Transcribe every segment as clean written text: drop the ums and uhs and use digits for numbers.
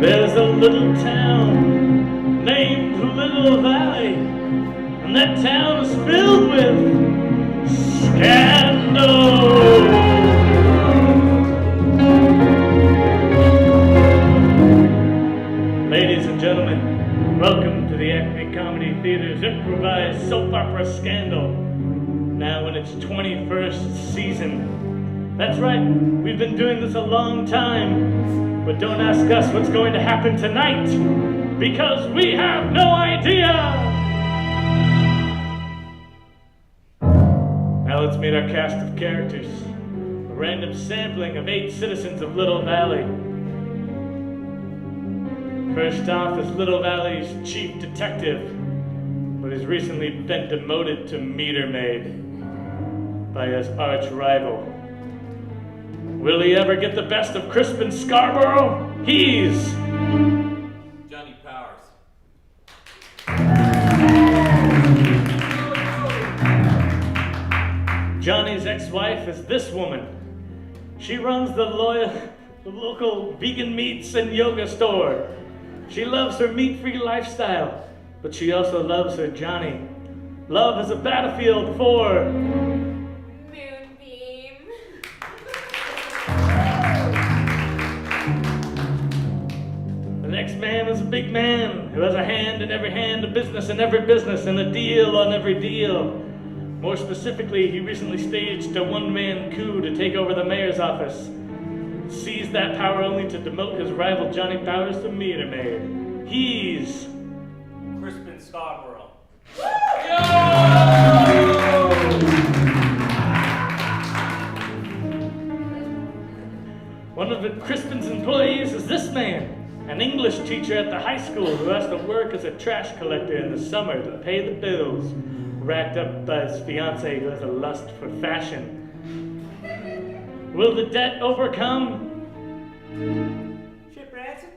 There's a little town named Little Valley, and that town is filled with scandal. Ladies and gentlemen, welcome to the Acme Comedy Theater's improvised soap opera Scandal, now in its 21st season. That's right, we've been doing this a long time, but don't ask us what's going to happen tonight, because we have no idea! Now let's meet our cast of characters. A random sampling of 8 citizens of Little Valley. First off is Little Valley's chief detective, but has recently been demoted to meter maid by his arch rival. Will he ever get the best of Crispin Scarborough? He's Johnny Powers. Johnny's ex-wife is this woman. She runs the local vegan meats and yoga store. She loves her meat-free lifestyle, but she also loves her Johnny. Love is a battlefield for Moonbeam. The next man is a big man who has a hand in every hand, a business in every business, and a deal on every deal. More specifically, he recently staged a one-man coup to take over the mayor's office. Seized that power only to demote his rival Johnny Powers to meter maid. He's Crispin Scarborough. one of the Crispin's employees is this man. An English teacher at the high school who has to work as a trash collector in the summer to pay the bills, racked up by his fiancée who has a lust for fashion. Will the debt overcome? Shit, Bronson.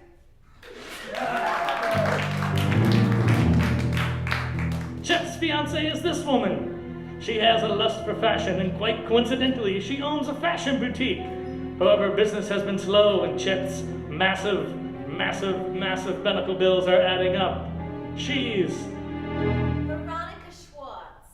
Chet's fiancée is this woman. She has a lust for fashion, and quite coincidentally, she owns a fashion boutique. However, business has been slow, and Chet's massive medical bills are adding up. She's Veronica Schwartz.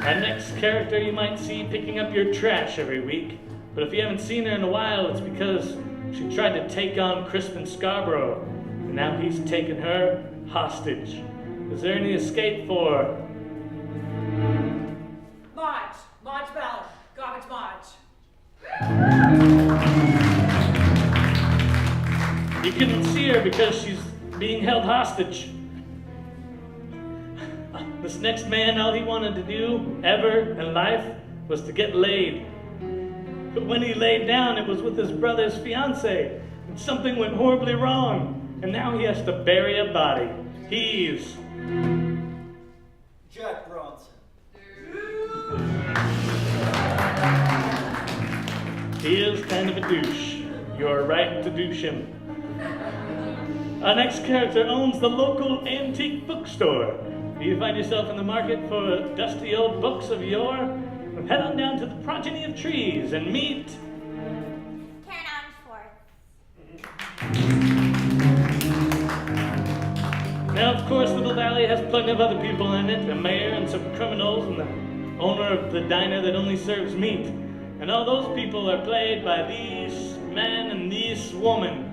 our next character you might see picking up your trash every week. But if you haven't seen her in a while, it's because she tried to take on Crispin Scarborough, and now he's taken her hostage. Is there any escape for Marge. Marge Bell. Garbage Marge. You couldn't see her because she's being held hostage. This next man, all he wanted to do ever in life was to get laid. But when he laid down, it was with his brother's fiancée, and something went horribly wrong, and now he has to bury a body. He's Jack Bronson. He is kind of a douche. You're right to douche him. Our next character owns the local antique bookstore. Do you find yourself in the market for dusty old books of yore? Then head on down to the progeny of trees and meet Schwartz. Now, of course, Little Valley has plenty of other people in it, a mayor and some criminals and the owner of the diner that only serves meat. And all those people are played by these men and this woman.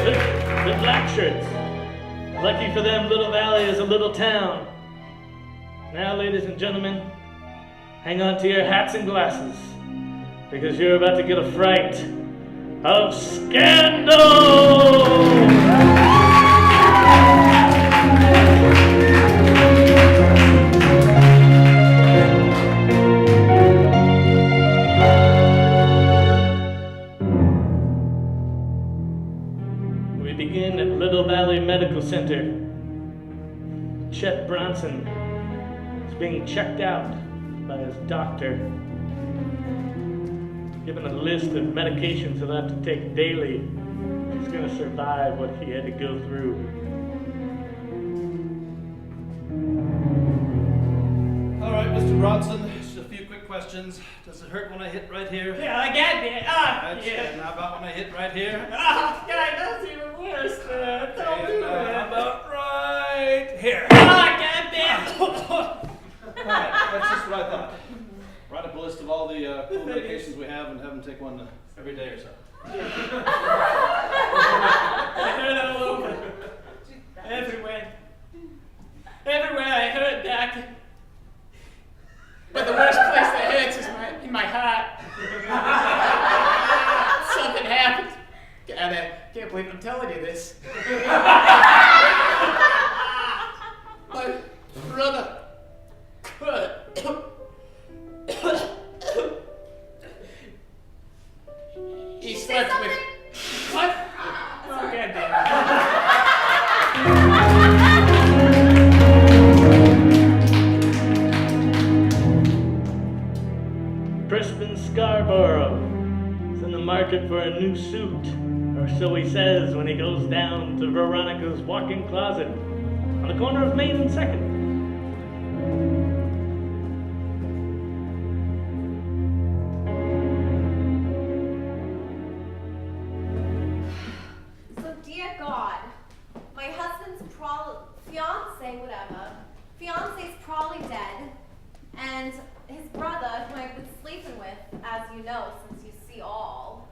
The black shirts. Lucky for them, Little Valley is a little town. Now, ladies and gentlemen, hang on to your hats and glasses, because you're about to get a fright of scandal! We begin at Little Valley Medical Center. Chet Bronson is being checked out by his doctor, given a list of medications he'll have to take daily if he's going to survive what he had to go through. All right, Mr. Bronson, just a few questions. Does it hurt when I hit right here? Yeah, I get it. Right, Yeah. and how about when I hit right here? God, that's even worse, man. Don't Okay, do and, that. how about right here? God damn it. Alright, that's just what I thought. Write up a list of all the cool medications we have and have them take one every day or so. I heard all over. Everywhere. Everywhere I heard that. But the worst place that hurts is in my heart. Something happened. God, I can't believe I'm telling you this. My brother. He slept with. What? Oh, God damn it. Crispin Scarborough is in the market for a new suit, or so he says when he goes down to Veronica's walk-in closet on the corner of Main and 2nd. So, dear God, my husband's fiance's probably dead, and his brother, who I've been sleeping with, as you know, since you see all,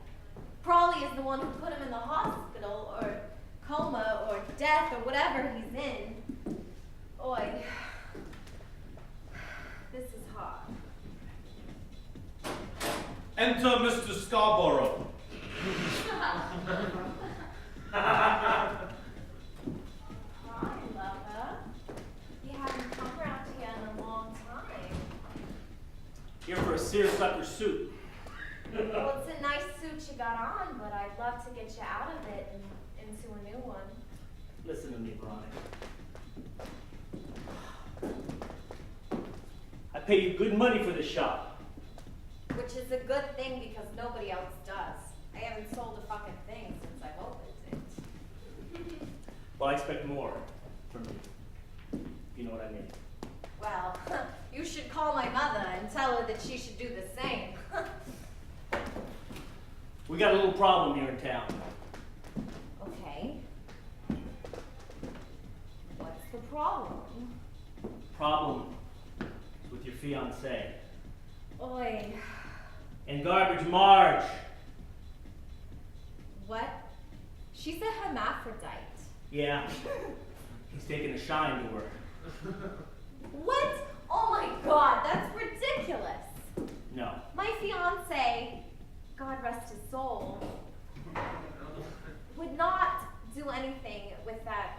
probably is the one who put him in the hospital, or coma, or death, or whatever he's in. Oy. This is hard. Enter Mr. Scarborough. Hi, lover. You haven't come around here in a long time. Here for a seersucker suit. Well, it's a nice suit you got on, but I'd love to get you out of it and into a new one. Listen to me, Veronica. I pay you good money for this shop. Which is a good thing because nobody else does. I haven't sold a fucking thing since I've opened it. Well, I expect more from you. You know what I mean. Well, you should call my mother and tell her that she should do the same. We got a little problem here in town. Okay. What's the problem? Problem is with your fiancée. Oi. And garbage Marge. What? She's a hermaphrodite. Yeah. He's taking a shine to her. What? Oh my God, that's ridiculous. No. My fiance, God rest his soul, would not do anything with that,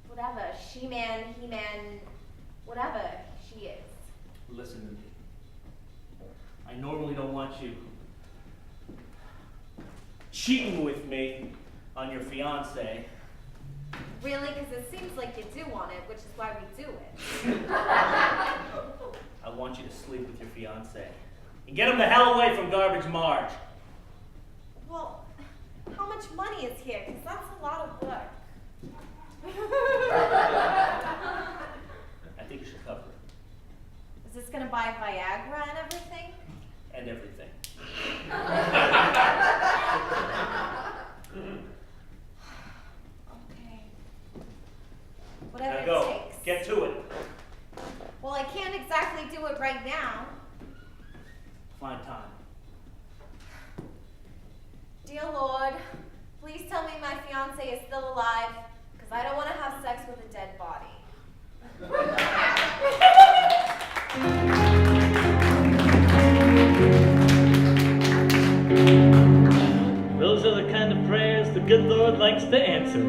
whatever, she-man, he-man, whatever she is. Listen to me. I normally don't want you cheating with me on your fiancé. Really? Because it seems like you do want it, which is why we do it. I want you to sleep with your fiancé. And get him the hell away from garbage Marge. Well, how much money is here? Because that's a lot of work. I think you should cover it. Is this going to buy Viagra and everything? And everything. Okay. Whatever Now it go. takes. Get to it. Well, I can't exactly do it right now. Find time. Dear Lord, please tell me my fiance is still alive, because I don't want to have sex with a dead body. Those are the kind of prayers the good Lord likes to answer.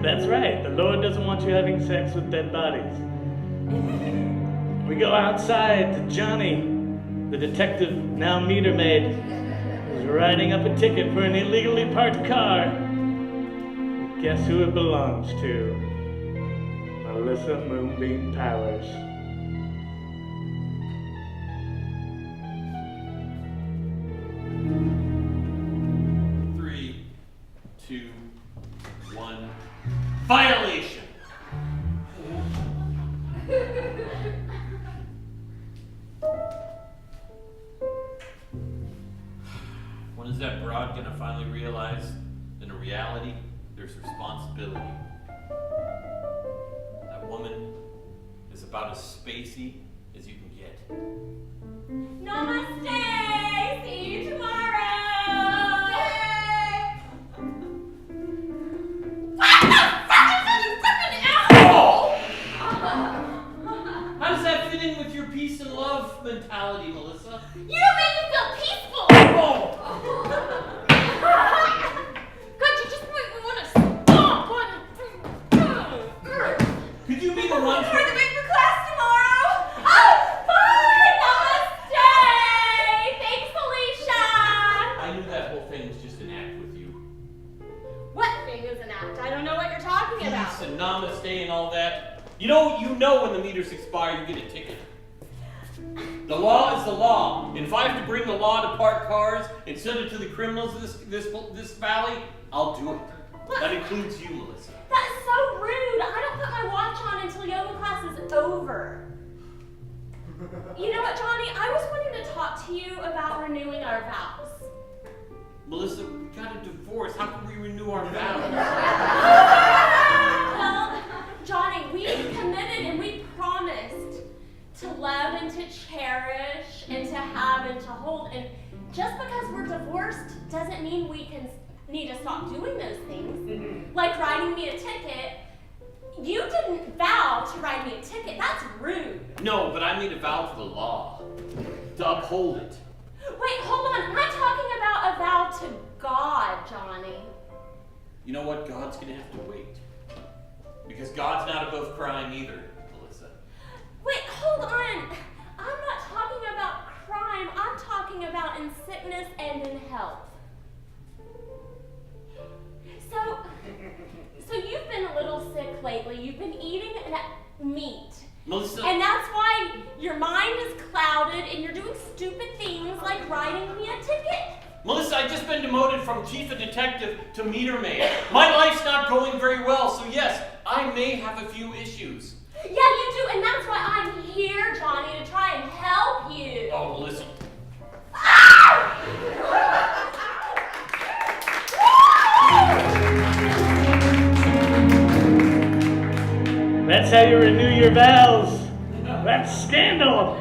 That's right, the Lord doesn't want you having sex with dead bodies. We go outside to Johnny, the detective, now meter maid, who's writing up a ticket for an illegally parked car. Guess who it belongs to? Melissa Moonbeam Powers. Three, two, one. Violation! woman is about as spacey as you can get. Namaste! See you tomorrow! What the fuck is that, you fucking asshole? How does that fit in with your peace and love mentality, Melissa? You don't make me feel peaceful! Oh! God, you just make me want to stomp on. Could you be the one For the big for class tomorrow? Oh, fine! Namaste! Thanks, Alicia! I knew that whole thing was just an act with you. What thing is an act? I don't know what you're talking about. Peace and namaste and all that. You know when the meters expire, you get a ticket. The law is the law. And if I have to bring the law to parked cars and send it to the criminals of this valley, I'll do it. That includes you, Melissa. That is so rude. I don't put my watch on until yoga class is over. You know what, Johnny? I was wanting to talk to you about renewing our vows. Melissa, we got a divorce. How can we renew our vows? Well, Johnny, we committed and we promised to love and to cherish and to have and to hold. And just because we're divorced doesn't mean we need to stop doing those things. Like writing me a ticket. You didn't vow to write me a ticket. That's rude. No, but I made a vow to the law. To uphold it. Wait, hold on. I'm talking about a vow to God, Johnny. You know what? God's gonna have to wait. Because God's not above crime either, Melissa. Wait, hold on. I'm not talking about crime. I'm talking about in sickness and in health. So you've been a little sick lately. You've been eating meat. Melissa. And that's why your mind is clouded and you're doing stupid things like writing me a ticket. Melissa, I've just been demoted from chief of detective to meter maid. My life's not going very well, so yes, I may have a few issues. Yeah, you do, and that's why I'm here, Johnny, to try and help you. Oh, Melissa. That's how you renew your vows. That's scandal.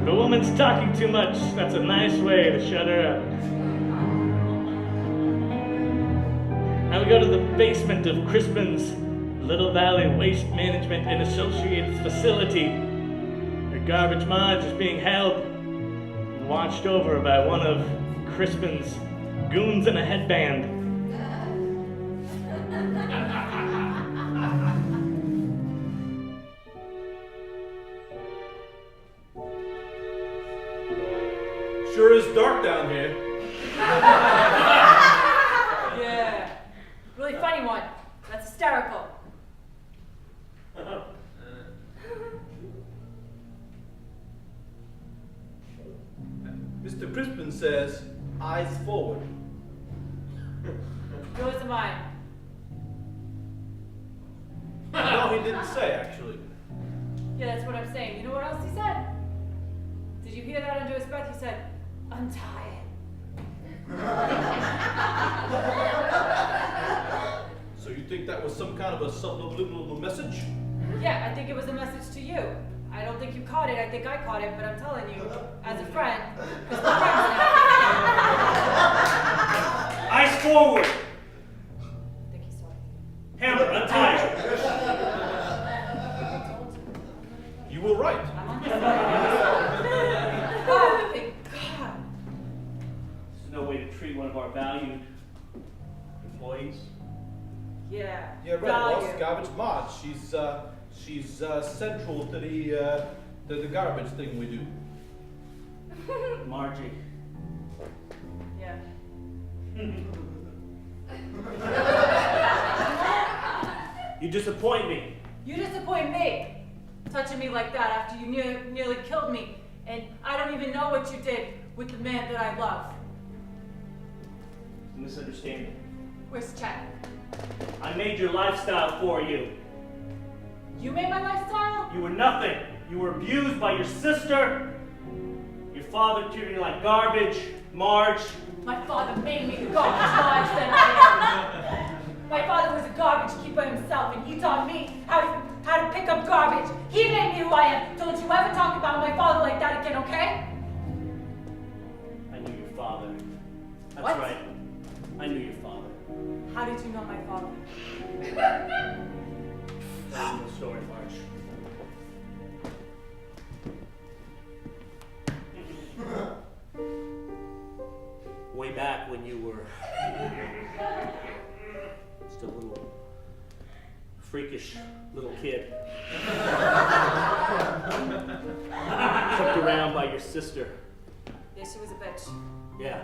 If a woman's talking too much, that's a nice way to shut her up. Now we go to the basement of Crispin's Little Valley Waste Management and Associates facility. Where garbage Marge is being held and watched over by one of Crispin's goons in a headband. Sure is dark down here. Yeah. Really funny one. That's hysterical. Mr. Crispin says, eyes forward. Yours and mine. No, he didn't say, actually. Yeah, that's what I'm saying. You know what else he said? Did you hear that under his breath? He said, untie it. So you think that was some kind of a subliminal message? Yeah, I think it was a message to you. I don't think you caught it. I think I caught it, but I'm telling you, as a friend, because we're friends now. Eyes forward. I think he saw it. Hammer, untie it. You were right. I'm on his side. Oh, thank God. There's no way to treat one of our valued employees. Yeah. Yeah, right, value. boss. Garbage Marge. She's central to the garbage thing we do. Margie. Yeah. You disappoint me. You disappoint me. Touching me like that after you nearly killed me. And I don't even know what you did with the man that I love. It's a misunderstanding. Where's Chet? I made your lifestyle for you. You made my lifestyle? You were nothing. You were abused by your sister. Your father treated you like garbage. Marge. My father made me the garbage Marge that I am. my father. Tell me the story, Marge. Way back when you were just a little freakish little kid. Chucked around by your sister. Yeah, she was a bitch. Yeah.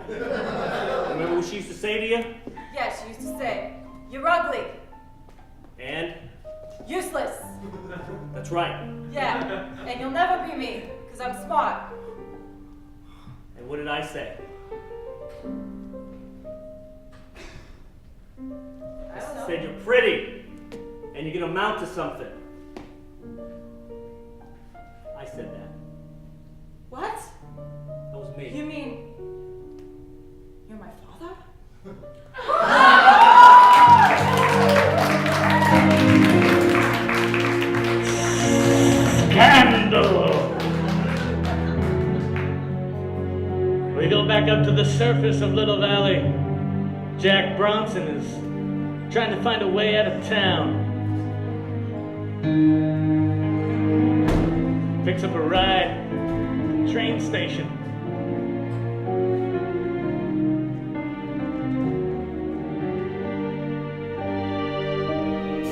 Remember what she used to say to you? Yeah, she used to say, "You're ugly. And? Useless. That's right. Yeah, and you'll never be me, because I'm smart." And what did I say? I don't know. Said you're pretty, and you're gonna amount to something. I said that. What? That was me. You mean you're my father? Scandal! We go back up to the surface of Little Valley. Jack Bronson is trying to find a way out of town. Picks up a ride at the train station.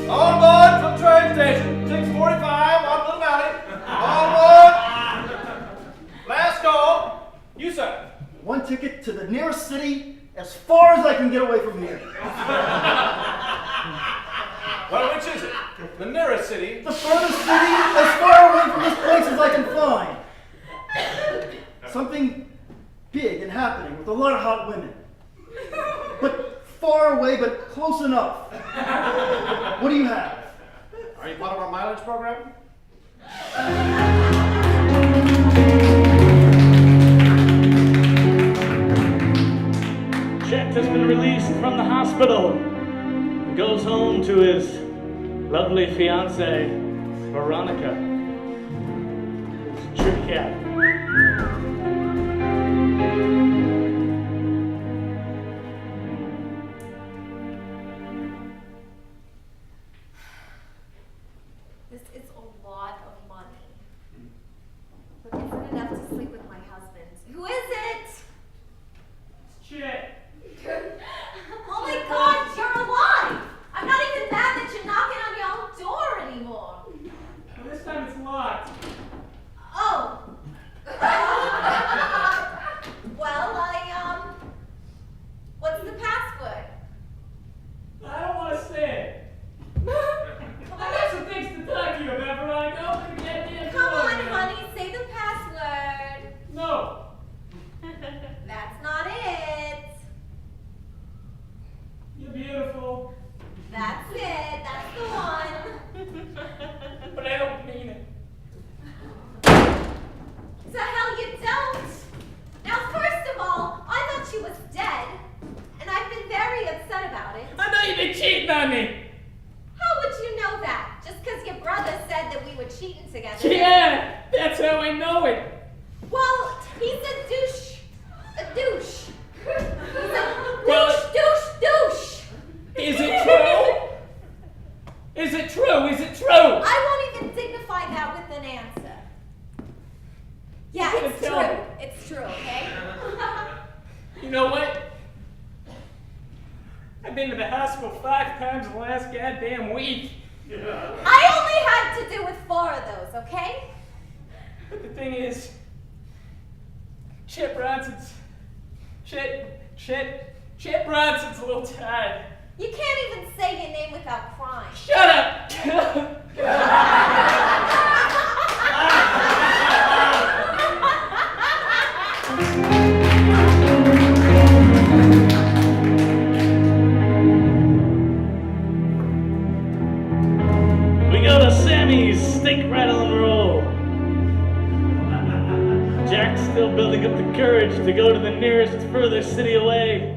On board from train station, 6:45 on Little Valley. On board. Last call. You, sir. One ticket to the nearest city as far as I can get away from here. Well, which is it? The nearest city. The furthest city as far away from this place as I can find. Something big and happening with a lot of hot women. But far away, but close enough. What do you have? Are you part of our mileage program? Chet has been released from the hospital and goes home to his lovely fiancée, Veronica. His true cat. This is a lot of money. But isn't enough to sleep with my husband. Who is it? Chet. Oh my God, you're alive! I'm not even mad that you're knocking on your own door anymore. Well, this time it's locked. Oh. Well, what's the password? I don't want to say it. I got some things to talk to you about, Veronica. Open the goddamn Come door, on, man. honey, say the password. No. That's not it. You're beautiful. That's it. That's the one. But I don't mean it. The hell you don't. Now, first of all, I thought she was dead, and I've been very upset about it. I know you've been cheating on me. How would you know that? Just because your brother said that we were cheating together. Yeah, that's how I know it. Well, he's a douche. A douche. He's a Well, douche. Is it true? Is it true? Is it true? I won't even dignify that with an answer. Yeah, You're gonna it's tell true. me. It's true, okay? You know what? I've been to the hospital 5 times in the last goddamn week. I only had to do with 4 of those, okay? But the thing is, Chet Bronson's a little tired. You can't even say your name without crying. Shut up! We go to Sammy's steak rattle and roll. Jack's still building up the courage to go to the nearest, furthest city away.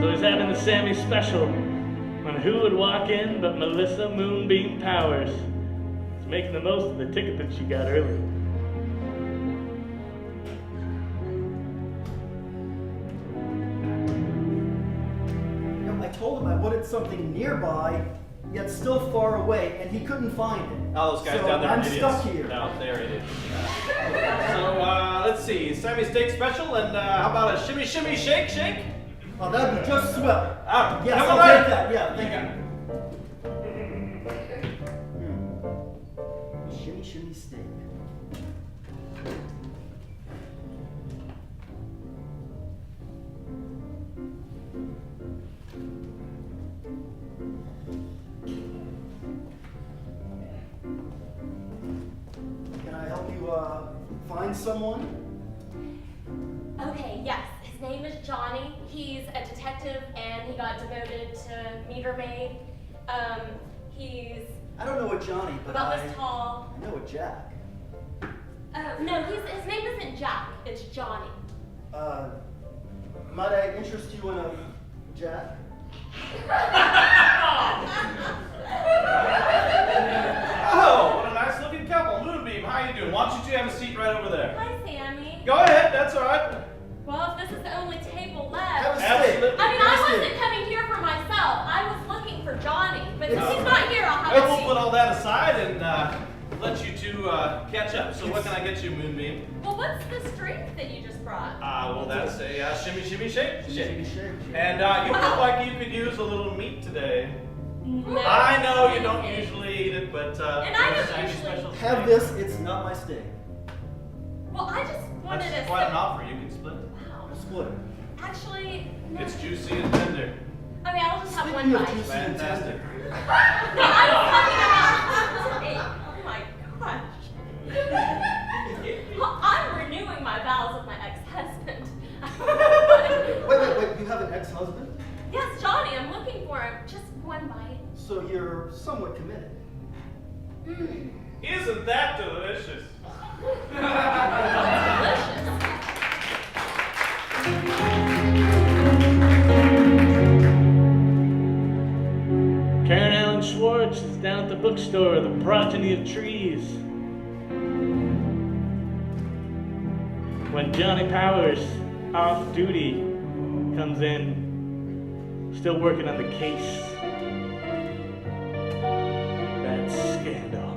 So he's having the Sammy special. And who would walk in but Melissa Moonbeam Powers? She's making the most of the ticket that she got earlier. You know, I told told him I wanted something nearby, yet still far away, and he couldn't find it. Oh, those guys So down there are I'm idiots. stuck here. No, they're idiots. So, let's see. Sammy steak special, and how about a shimmy, shimmy, shake, shake? Oh, that'd be just swell. Yes, come I'll on. take that. Yeah, thank you. Shimmy, shimmy steak. Can I help you find someone? Okay, yes. His name is Johnny. He's a detective and he got demoted to meter maid. He's I don't know a Johnny, but about I this tall. know a Jack. No, his name isn't Jack. It's Johnny. Might I interest you in a Jack? Oh, what a nice looking couple. Moonbeam, how you doing? Why don't you two have a seat right over there? Hi, Sammy. Go ahead, that's all right. Well, if this is the only table Have a left. steak. I mean, I Have a wasn't steak. coming here for myself. I was looking for Johnny. But since Yeah. he's not here, I'll have Well, a we'll seat. put all that aside and let you two catch up. So what can I get you, Moonbeam? Well, what's this drink that you just brought? Well, that's a shimmy, shimmy, shake, Shimmy, shake. shake. And you look like you could use a little meat today. No. I know you don't usually eat it, but And I don't Sammy usually- special Have steak. this, it's not my steak. Well, I just wanted That's to quite an say. offer. You can split it. Wow. We'll split it. Actually, no. It's juicy and tender. I mean, I'll just have one Speaking of bite. juicy and Fantastic. tender, No, I was talking about today. Oh my gosh. I'm renewing my vows with my ex-husband. Wait, you have an ex-husband? Yes, Johnny, I'm looking for him. Just one bite. So you're somewhat committed. Mm. Isn't that delicious? Delicious. Karen Schwartz is down at the bookstore, The Progeny of Trees. When Johnny Powers, off duty, comes in, still working on the case. That scandal.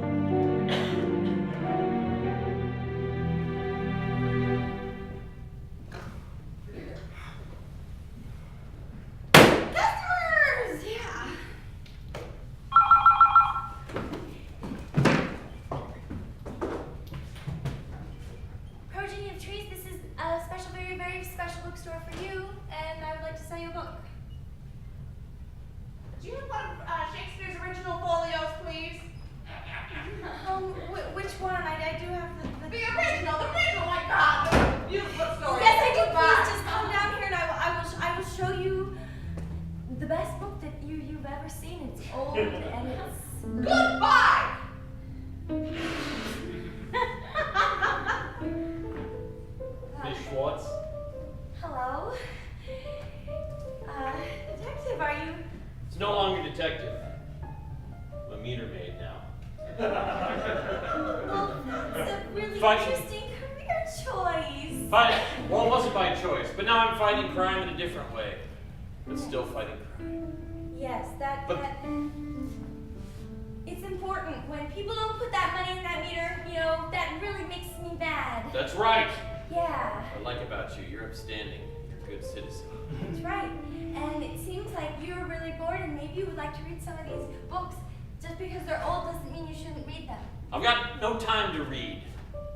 Customers! Yeah. Progeny of Trees, this is a special, very, very special bookstore for you, and I would like to sell you a book. Do you have one of Shakespeare's original folios, please? Which one? I do have the The original, my God! You bookstore. Yes, I do. Please just come down here, and I will show you the best book that you've ever seen. It's old and it's. Goodbye! Miss Schwartz? Hello. Detective, are you? It's no longer detective. I'm a meter maid now. Well, that's a really Fighting. interesting career choice. Well, it wasn't by choice, but now I'm fighting crime in a different way. But still fighting crime. Yes, But- that. It's important. When people don't put that money in that meter, you know, that really makes me mad. That's right. Yeah, What I like about you, you're upstanding. You're a good citizen. that's right. And it seems like you're really bored, and maybe you would like to read some of these books. Just because they're old doesn't mean you shouldn't read them. I've got no time to read.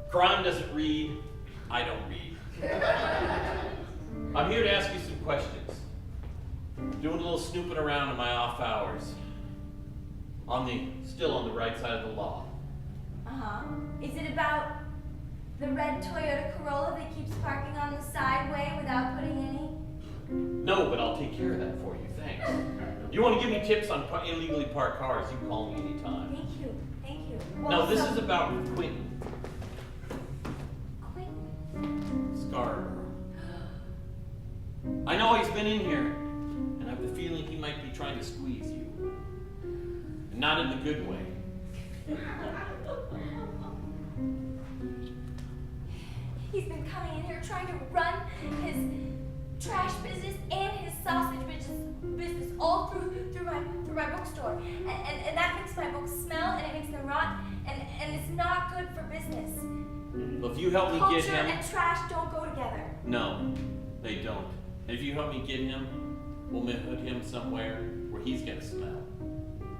Crime doesn't read. I don't read. I'm here to ask you some questions. Doing a little snooping around in my off hours. Still on the right side of the law. Is it about the red Toyota Corolla that keeps parking on the sideway without putting any? No, but I'll take care of that for you. Thanks. You want to give me tips on illegally parked cars, you call me anytime. Thank you. Thank you. No, this so- is about Quentin Quentin. Scarborough. I know he's been in here, and I have the feeling he might be trying to squeeze you. And not in the good way. He's been coming in here trying to run his trash business and his sausage business all through my bookstore. And that makes my books smell and it makes them rot and it's not good for business. Well, if you help me Culture get him... and trash don't go together. No, they don't. And if you help me get him, we'll put him somewhere where he's gonna smell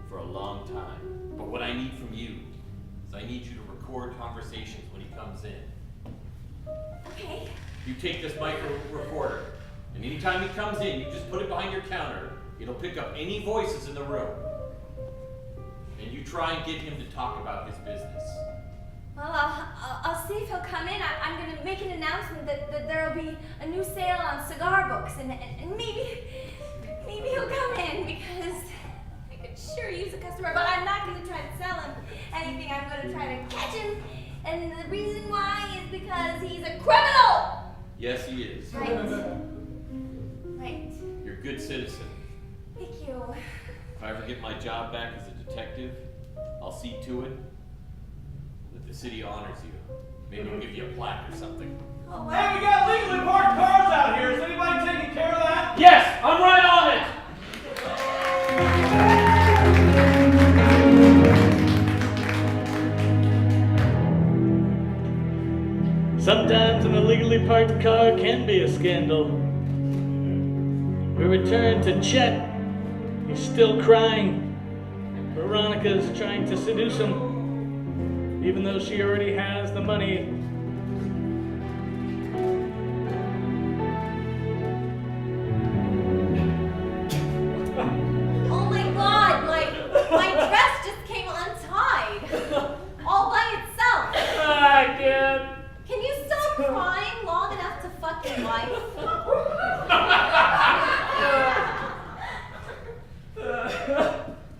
for a long time. But what I need from you is I need you to record conversations when he comes in. Okay. You take this micro recorder, and anytime he comes in, you just put it behind your counter. It'll pick up any voices in the room. And you try and get him to talk about his business. Well, I'll see if he'll come in. I'm going to make an announcement that there will be a new sale on cigar books, and maybe he'll come in because I could sure use a customer, but I'm not going to try to sell him anything. I'm going to try to catch him, and the reason why is because he's a criminal! Yes, he is. Right. You're a good citizen. Thank you. If I ever get my job back as a detective, I'll see to it that the city honors you. Maybe we'll give you a plaque or something. Oh, Hey, we got legally parked cars out here. Is anybody taking care of that? Yes, I'm right on it. Sometimes an illegally parked car can be a scandal. We return to Chet. He's still crying. Veronica's trying to seduce him, even though she already has the money. Oh my God, my dress just came untied, all by itself. I can't. Can you stop crying long enough to fuck your wife?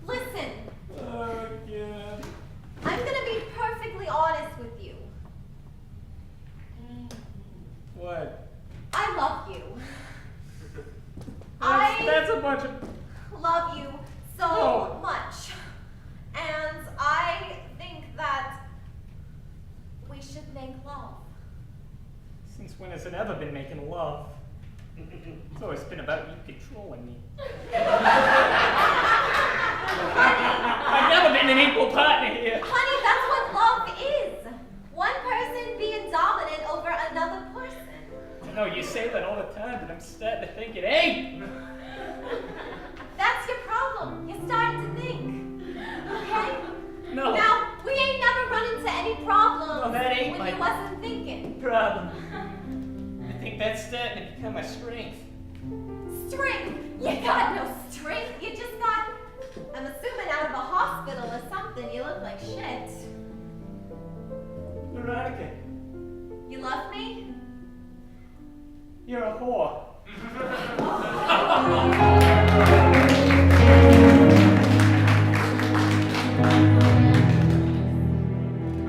Listen, I'm gonna be perfectly honest with you. What? I love you. That's a bunch of... Love you so Oh. much. And I think that we should make love. Since when has it ever been making love? It's always been about you controlling me. I've never been an equal partner here. Honey, that's what love is. One person being dominant over another person. I know you say that all the time, but I'm starting to think it ain't. That's your problem. You're starting to think. Okay? No. Now, we ain't never run into any problems No, that ain't when my you wasn't thinking. problem. I think that's starting to become a strength. Strength? You got no strength. You just got, I'm assuming, out of a hospital or something. You look like shit. Veronica, You love me? you're a whore.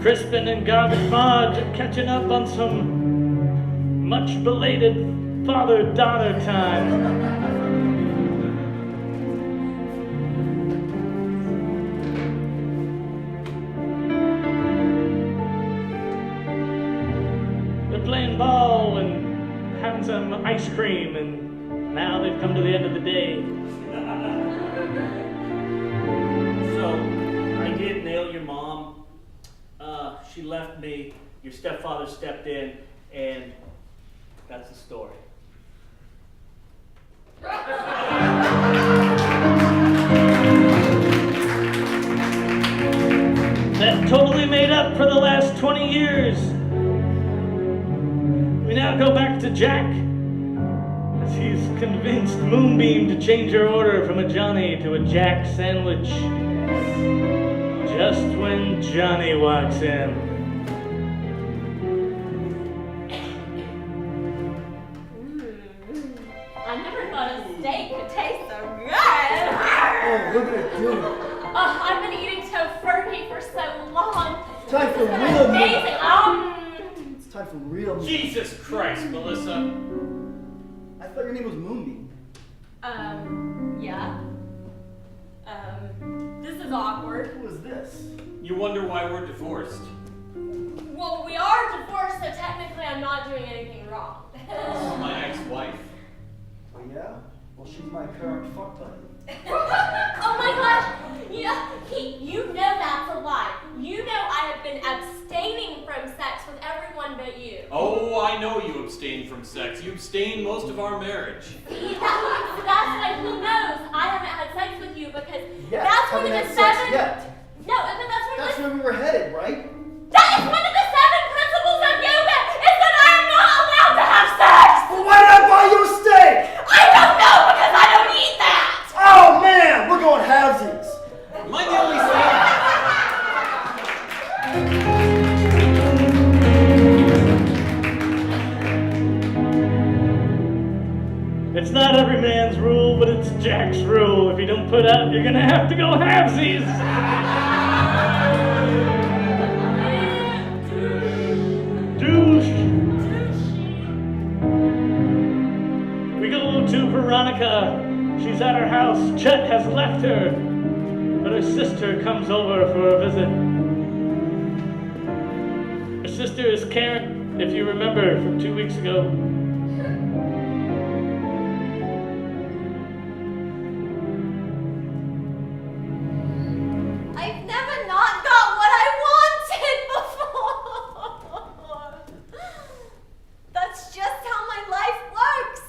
Crispin and Garbage Marge are catching up on some much belated father-daughter time. They're playing ball and having some ice cream, and now they've come to the end of the day. So, I did nail your mom. She left me, your stepfather stepped in, and that's the story. That totally made up for the last 20 years. We now go back to Jack, as he's convinced Moonbeam to change her order from a Johnny to a Jack sandwich. Just when Johnny walks in. I never thought a steak could taste so good. Oh, look at it do. I've been eating tofurkey for so long. Time for It's been real amazing. meat. It's time for real meat. Jesus Christ, Melissa. I thought your name was Moonbeam. Yeah. This is awkward. Who is this? You wonder why we're divorced. Well, we are divorced, so technically I'm not doing anything wrong. This is my ex-wife. yeah? Well, she's my current fuck buddy. Oh my gosh! You know that's a lie. You know I have been abstaining from sex with everyone but you. Oh, I know you abstain from sex. You abstain most of our marriage. See, that's why who knows? I haven't had sex with you because Yes, that's one of haven't the had sex seven. yet. No, but That's where we were headed, right? that is one of the 7 principles of yoga. Is that I am not allowed to have sex. Well, why did I buy you a steak? I don't know because I don't eat that. Oh man, we're going halvesies. Am I the only thing? It's not every man's rule, but it's Jack's rule. If you don't put out, you're gonna have to go halvesies. Douche. We go to Veronica. She's at her house. Chet has left her, but her sister comes over for a visit. Her sister is Karen, if you remember from 2 weeks ago. I've never not got what I wanted before. That's just how my life works.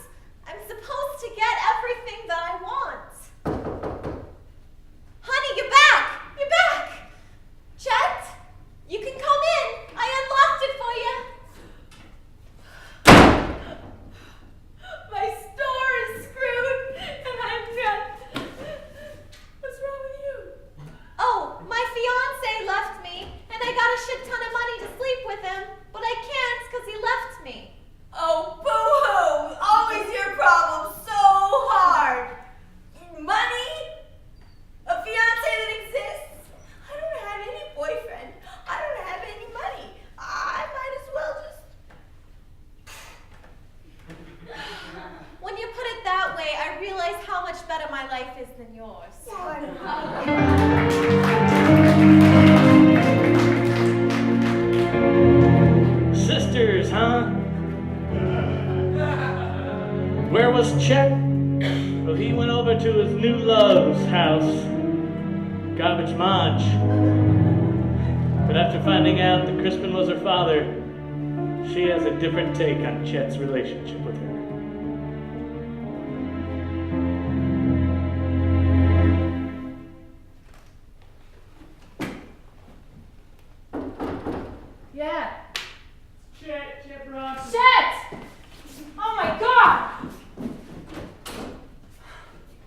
I'm supposed to get everything that I want. Honey, you're back! You're back! Chet, you can come in. I unlocked it for you. My store is screwed, and I'm dead. What's wrong with you? Oh, my fiance left me, and I got a shit ton of money to sleep with him, but I can't because he left me. Oh, boo-hoo! Always your problem. So hard. Money? A fiance that exists? I don't have any boyfriend. I don't have any money. I might as well just... When you put it that way, I realize how much better my life is than yours. Sisters, huh? Where was Chet? Well, he went over to his new love's house, Garbage Marge. But after finding out that Crispin was her father, she has a different take on Chet's relationship with her. Yeah. Chet Bronson. Chet! Oh my God!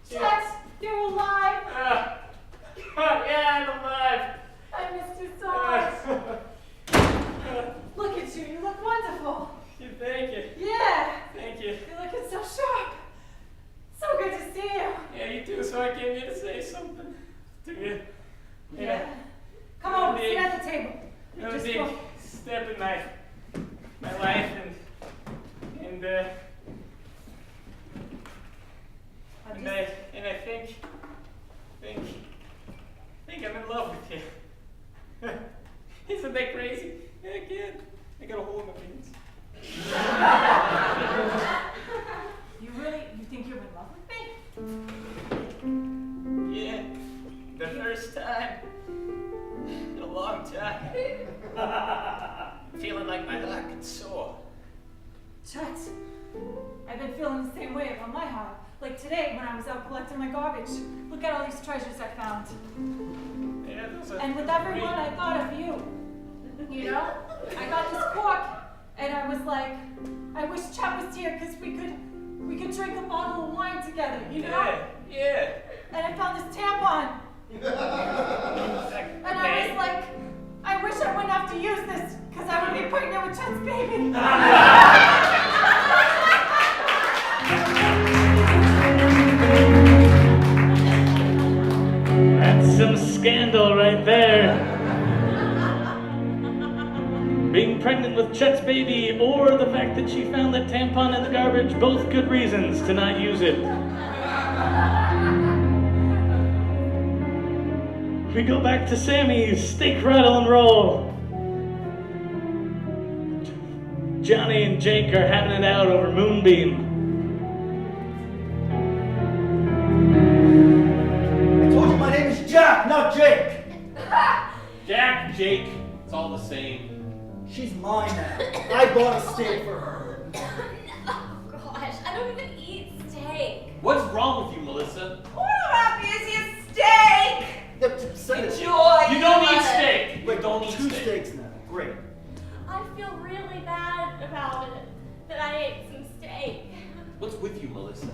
Chet, you're alive. Yeah, I'm alive. I missed you so much. Look at you. You look wonderful. Thank you. Yeah. Thank you. You're looking so sharp. So good to see you. Yeah, you too. So I came here to say something to you. Yeah. Come on, sit at the table. It was a Just big go. step in my life, and I think I'm in love with you. Isn't that crazy? Yeah, I can't. I got a hole in my pants. You think you're in love with me? Yeah, the first time in a long time. Feeling like my heart could soar. Chet, I've been feeling the same way about my heart. Like today when I was out collecting my garbage. Look at all these treasures I found. Yeah, those are And with everyone I thought of you. You know? I got this cork and I was like, I wish Chet was here because we could drink a bottle of wine together, you know? Yeah. And I found this tampon. And I was like, I wish I wouldn't have to use this because I would be pregnant with Chet's baby. That's some scandal right there. Being pregnant with Chet's baby or the fact that she found that tampon in the garbage, both good reasons to not use it. We go back to Sammy's steak, rattle, and roll. Johnny and Jake are having it out over Moonbeam. Jake. Jack, Jake, it's all the same. She's mine now. I bought a steak for her. Oh gosh, I don't even eat steak. What's wrong with you, Melissa? What about is your steak? Say it. Enjoy. You don't your eat mother. steak. Wait, Don't eat two steak. steaks now. Great. I feel really bad about it, that I ate some steak. What's with you, Melissa?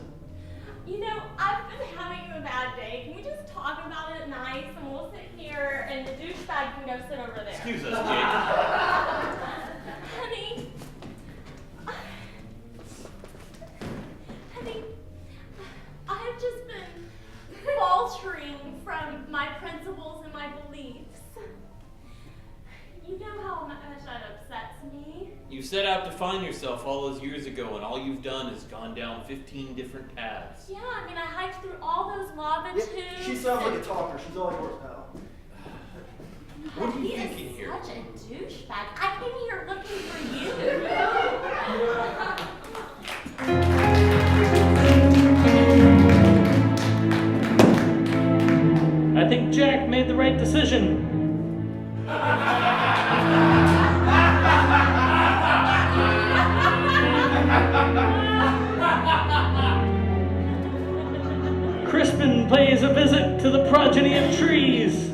You know, I've been having a bad day. Can we just talk about it nice and we'll sit here and the douchebag can go sit over there? Excuse us, Jake. Honey, I have just been faltering from my principles and my beliefs. You know how much that upsets me. You set out to find yourself all those years ago, and all you've done is gone down 15 different paths. Yeah, I mean, I hiked through all those lava Yeah, tubes. she sounds like a talker. She's all yours, pal. What are you He thinking is here? such a douchebag. I came here looking for you. I think Jack made the right decision. Crispin pays a visit to the progeny of trees.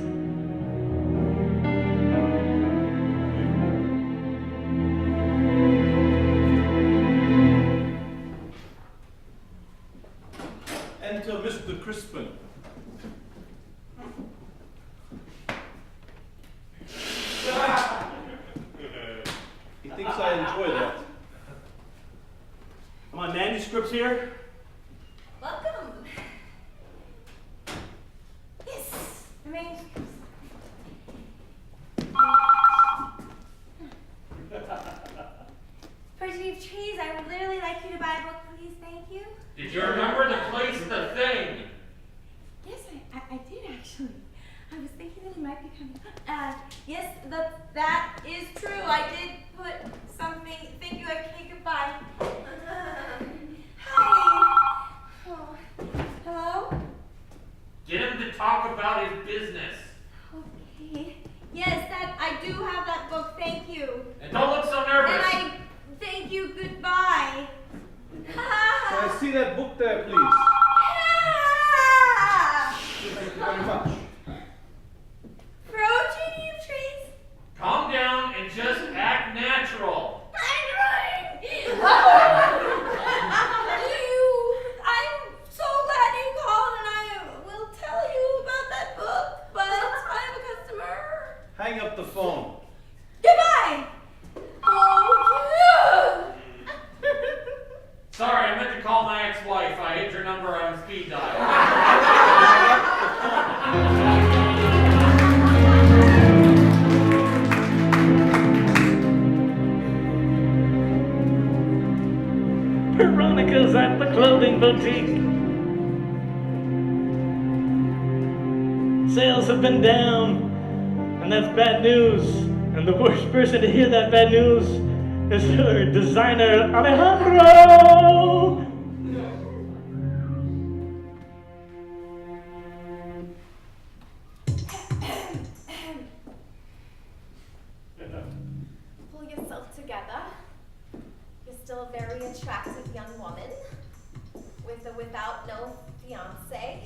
Enter Mr. Crispin. He thinks I enjoy that. Are my manuscripts here? Welcome. Yes. I mean, progeny of trees, I would literally like you to buy a book, please. Thank you. Did you remember to place the thing? Yes, I did actually. I was thinking that he might be coming. Yes, that is true. I did put something. Thank you. Okay, goodbye. Hi. Oh, hello? Get him to talk about his business. Okay. Yes, I do have that book. Thank you. And don't look so And nervous. I thank you. Goodbye. Can I see that book there, please? Thank you very much. Progeny of trees. Calm down and just act natural. I'm trying. I'm so glad you called, and I will tell you about that book, but I have a customer. Hang up the phone. Goodbye. Oh, yeah. Sorry, I meant to call my ex-wife. I hit your number on speed dial. Veronica's at the clothing boutique. Sales have been down, and that's bad news. And the worst person to hear that bad news is her designer, Alejandro! Pull yourself together. You're still a very attractive young woman with or without no fiance.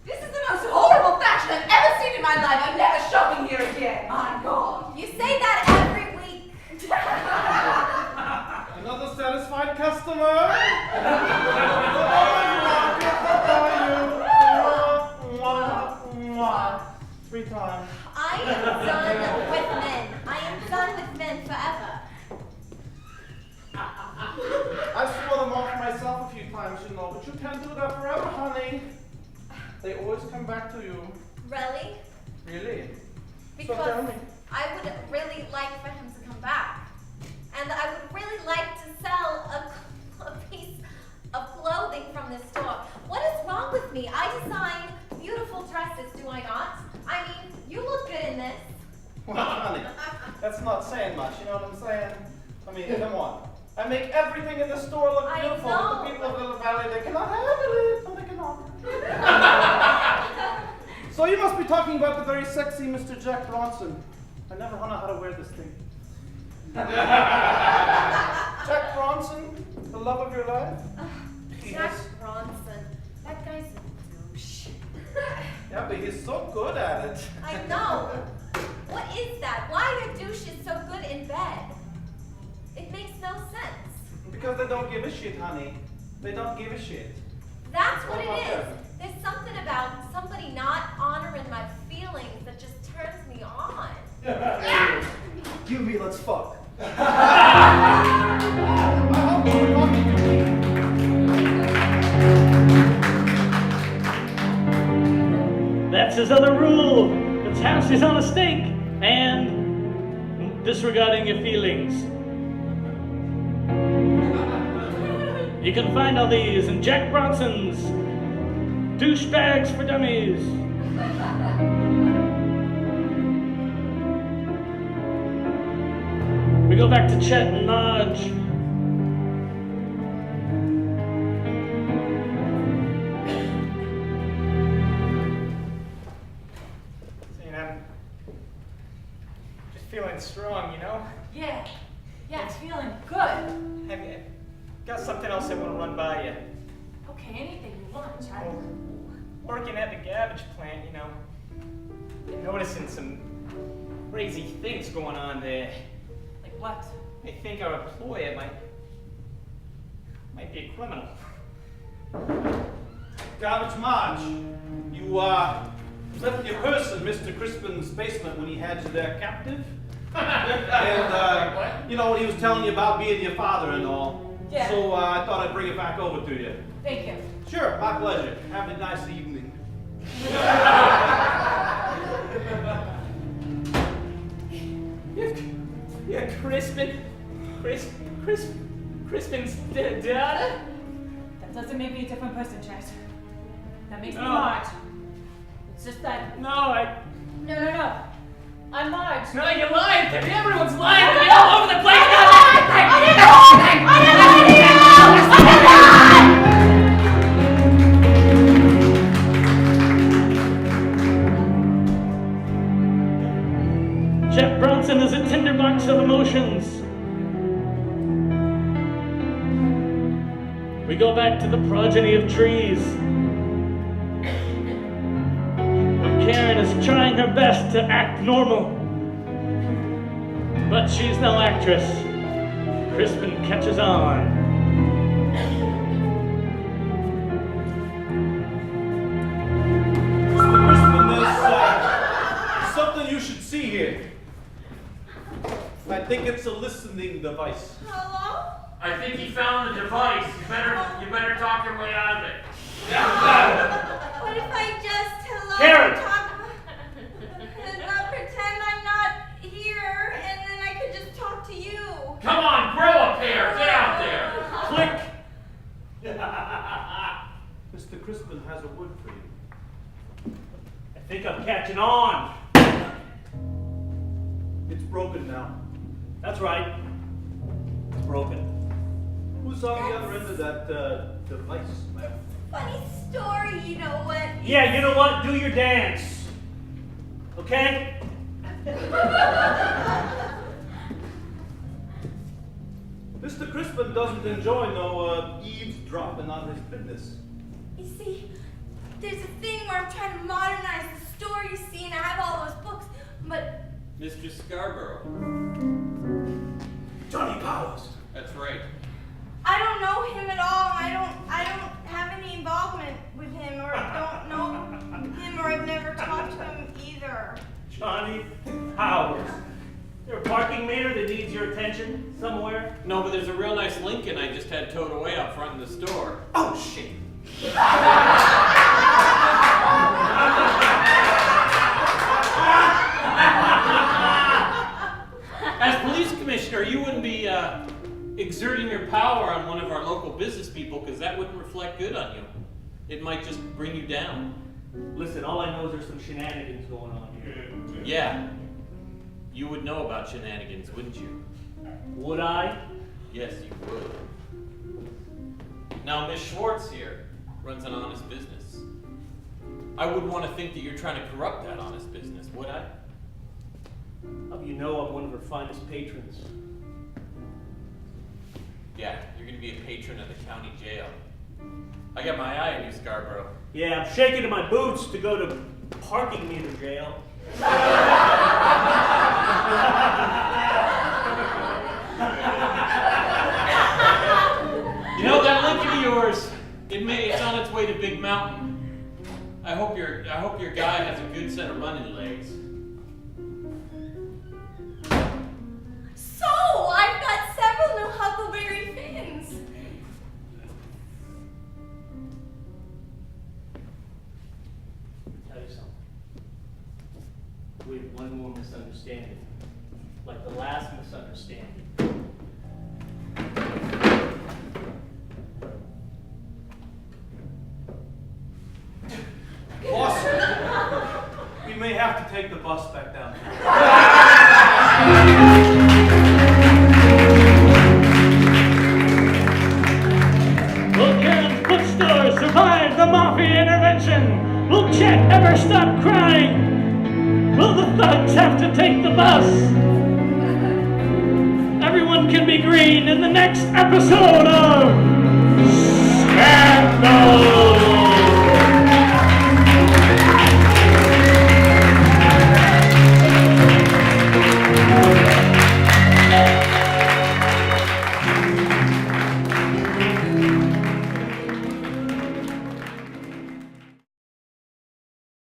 This is the most horrible fashion I've ever seen in my life. I'm never shopping here again. My God. You say that every week. Another satisfied customer? Three times. I am done with men. I am done with men forever. I've swore them off myself a few times, you know, but you can't do that forever, honey. They always come back to you. Really? Really? Because So tell me. I would really like for him to come back. And I would really like to sell a piece of clothing from this store. What is wrong with me? I design beautiful dresses, do I not? I mean, you look good in this. Well, honey, that's not saying much, you know what I'm saying? I mean, come on. I make everything in the store look I beautiful, know. but the people of Little Valley, they cannot handle it, so they cannot. So you must be talking about the very sexy Mr. Jack Bronson. I never know how to wear this thing. Jack Bronson, the love of your life? Jack Bronson. That guy's a douche. Yeah, but he's so good at it. I know. What is that? Why are douches so good in bed? It makes no sense. Because they don't give a shit, honey. They don't give a shit. That's what What it about is. that? There's something about somebody not honoring my feelings that just turns me on. You and me, let's fuck. That's his other rule. It's house is on a stake and disregarding your feelings. You can find all these in Jack Bronson's Douchebags for Dummies. We go back to Chet and Marge. I'm just feeling strong, you know? Yeah. Yeah, it's feeling good. Have you got something else I want to run by you? Okay, anything you want, child. Working at the garbage plant, you know, I'm noticing some crazy things going on there. Like what? I think our employer might be a criminal. Garbage Marge, you left your purse in Mr. Crispin's basement when he had you there captive. And you know what he was telling you about being your father and all. Yeah. So I thought I'd bring it back over to you. Thank you. Sure, my pleasure. Have a nice evening. Yeah, Crispin's daughter? That doesn't make me a different person, Chet. That makes me No. Marge. It's just that. No, No. I'm Marge. no, you're lying to me. Everyone's lying to me all over the place. Jack Bronson is a tinderbox of emotions. We go back to the progeny of trees. Karen is trying her best to act normal, but she's no actress. Crispin catches on. Mr. Crispin, there's something you should see here. I think it's a listening device. Hello? I think he found the device. You better talk your way out of it. What if I just Karen! talk and not pretend I'm not here, and then I could just talk to you? Come on, grow a pair. Get out there. Click! Mr. Crispin has a word for you. I think I'm catching on. It's broken now. That's right. It's broken. Who's on the other end of that device, ma'am? Funny story, you know what? Yeah, you know what? Do your dance. Okay? Mr. Crispin doesn't enjoy no eavesdropping on his business. You see, there's a thing where I'm trying to modernize the story, you see, and I have all those books, but Mr. Scarborough. Johnny Powers. That's right. I don't know him at all. I don't have any involvement with him, or don't know him, or I've never talked to him either. Johnny Powers. There a parking meter that needs your attention somewhere? No, but there's a real nice Lincoln I just had towed away out front in the store. Oh, shit. As police commissioner, you wouldn't be exerting your power on one of our local business people, because that wouldn't reflect good on you. It might just bring you down. Listen, all I know is there's some shenanigans going on here. Yeah. You would know about shenanigans, wouldn't you? Would I? Yes, you would. Now, Miss Schwartz here runs an honest business. I wouldn't want to think that you're trying to corrupt that honest business, would I? You know I'm one of her finest patrons. Yeah, you're going to be a patron of the county jail. I got my eye on you, Scarborough. Yeah, I'm shaking in my boots to go to parking meter jail. You know that Lincoln of yours? It's on its way to Big Mountain. I hope your guy has a good set of running legs. So, I've got several new Huckleberry Finns. I'll tell you something. We have one more misunderstanding. Like the last misunderstanding. Boss, we may have to take the bus back down. Will Kane's bookstore survive the mafia intervention? Will Chet ever stop crying? Will the thugs have to take the bus? Everyone can be green in the next episode of Scandal!